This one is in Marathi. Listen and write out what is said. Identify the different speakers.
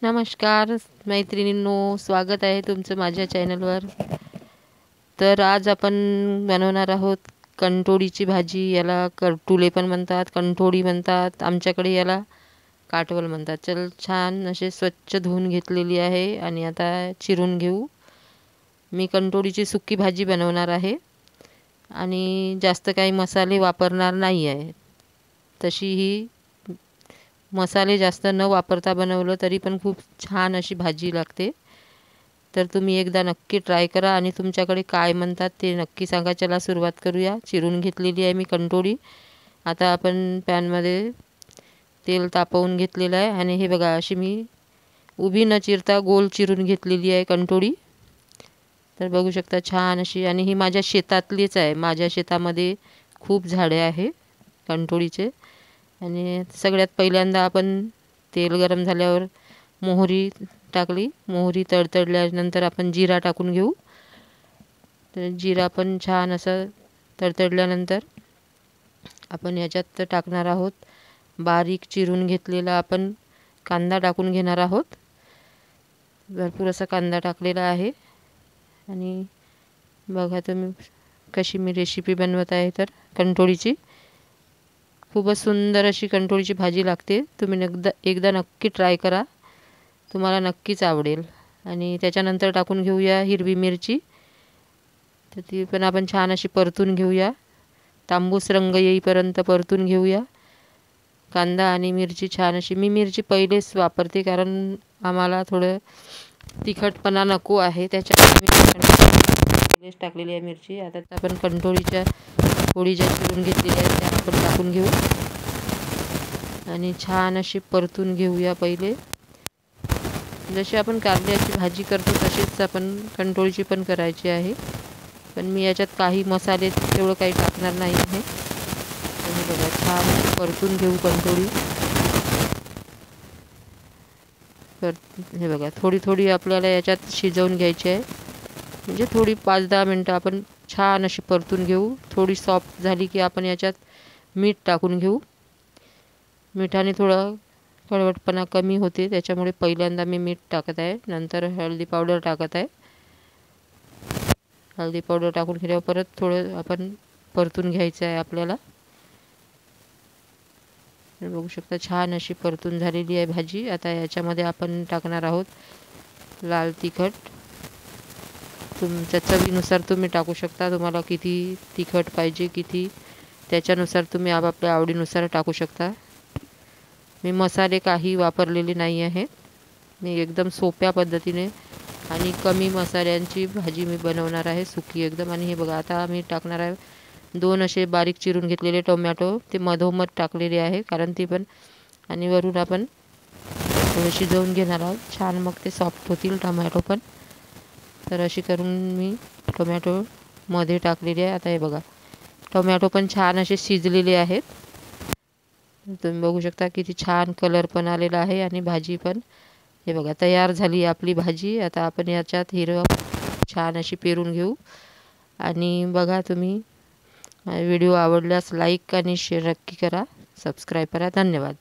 Speaker 1: नमस्कार मैत्रिणींनो, स्वागत आहे तुमचं माझ्या चॅनलवर। तर आज आपण बनवणार आहोत कंटोळीची भाजी। याला करटुले पण म्हणतात, कंटोळी म्हणतात, आमच्याकडे याला काटवल म्हणतात। चल, छान असे स्वच्छ धुवून घेतलेली आहे आणि आता चिरून घेऊ। मी कंटोळीची सुकी भाजी बनवणार आहे आणि जास्त काही मसाले वापरणार नाही आहे। तशी ही मसाले जास्त न वापरता बनवलं तरी पण खूप छान अशी भाजी लागते। तर तुम्ही एकदा नक्की ट्राय करा आणि तुमच्याकडे काय म्हणतात ते नक्की सांगा। चला सुरुवात करूया। चिरून घेतलेली आहे मी कंटोळी। आता आपण पॅनमध्ये तेल तापवून घेतलेलं आहे आणि हे बघा, अशी मी उभी न चिरता गोल चिरून घेतलेली आहे कंटोळी। तर बघू शकता छान अशी, आणि ही माझ्या शेतातलीच आहे। माझ्या शेतामध्ये खूप झाडे आहे कंटोळीचे। आणि सगळ्यात पहिल्यांदा आपण तेल गरम झाल्यावर मोहरी टाकली। मोहरी तडतडल्यानंतर आपण जिरा टाकून घेऊ। तर जिरा पण छान असं तडतडल्यानंतर आपण याच्यात टाकणार आहोत बारीक चिरून घेतलेला आपण कांदा टाकून घेणार आहोत। भरपूर असा कांदा टाकलेला आहे। आणि बघा तुम्ही कशी मी रेसिपी बनवत आहे तर कंटोळीची। खूपच सुंदर अशी कंटोळीची भाजी लागते। तुम्ही एकदा नक्की ट्राय करा, तुम्हाला नक्कीच आवडेल। आणि त्याच्यानंतर टाकून घेऊया हिरवी मिरची। तर ती पण आपण छान अशी परतून घेऊया, तांबूस रंग येईपर्यंत परतून घेऊया कांदा आणि मिरची छान अशी। मी मिरची पहिलेच वापरते कारण आम्हाला थोडं तिखटपणा नको आहे, त्याच्यामुळे मी पहिलेच टाकलेली आहे मिरची। आता आपण कंटोळीच्या पोळी ज्या चिरून घेतलेल्या आहेत त्या आपण टाकून घेऊ आणि छान अशी परतून घेऊया। पहिले जशी आपण कारल्याची भाजी करतो तशीच आपण कंटोळीची पण करायची आहे, पण मी याच्यात काही मसाले तेवढं काही टाकणार नाही आहे। आणि बघा छान परतून घेऊ कंटोळी। हे बघा, थोडी थोडी आपल्याला याच्यात शिजवून घ्यायची आहे, म्हणजे थोडी 5-10 मिनटं आपण छान अशी परतून घेऊ। थोडी सॉफ्ट झाली की आपण याच्यात मीठ टाकून घेऊ। मिठाने थोडं कडवटपणा कमी होते, त्याच्यामुळे पहिल्यांदा मी मीठ टाकत आहे, नंतर हळदी पावडर टाकत आहे। हळदी पावडर टाकून घेण्यावर परत थोडं आपण परतून घ्यायचं आहे आपल्याला। बघू शकता छान अशी परतून झालेली आहे भाजी। आता याच्यामध्ये आपण टाकणार आहोत लाल तिखट। तुमच्या चवीनुसार तुम्ही टाकू शकता, तुम्हाला किती तिखट पाहिजे किती, त्याच्यानुसार तुम्ही आपापल्या आवडीनुसार टाकू शकता। मी मसाले काही वापरलेले नाही आहेत, मी एकदम सोप्या पद्धतीने आणि कमी मसाल्यांची भाजी मी बनवणार आहे, सुकी एकदम। आणि हे बघा, आता मी टाकणार आहे 2 असे बारीक चिरून घेतलेले टोमॅटो, ते मधोमध टाकलेले आहे कारण ते पण, आणि वरून आपण थोडं शिजवून घेणार आहोत छान, मग ते सॉफ्ट होतील टोमॅटो पण। तर अशी करून मी टोमॅटो मध्ये टाकलेली आहे। आता हे बघा, टोमॅटो पण छान असे शिजलेले आहेत। तुम्ही बघू शकता किती छान कलर पण आलेला आहे आणि भाजी पण हे बघा तयार झाली आपली भाजी। आता आपण याच्यात हिरवं छान अशी पेरून घेऊ। आणि बघा, तुम्ही व्हिडिओ आवडल्यास लाईक आणि शेअर नक्की करा, सबस्क्राईब करा। धन्यवाद।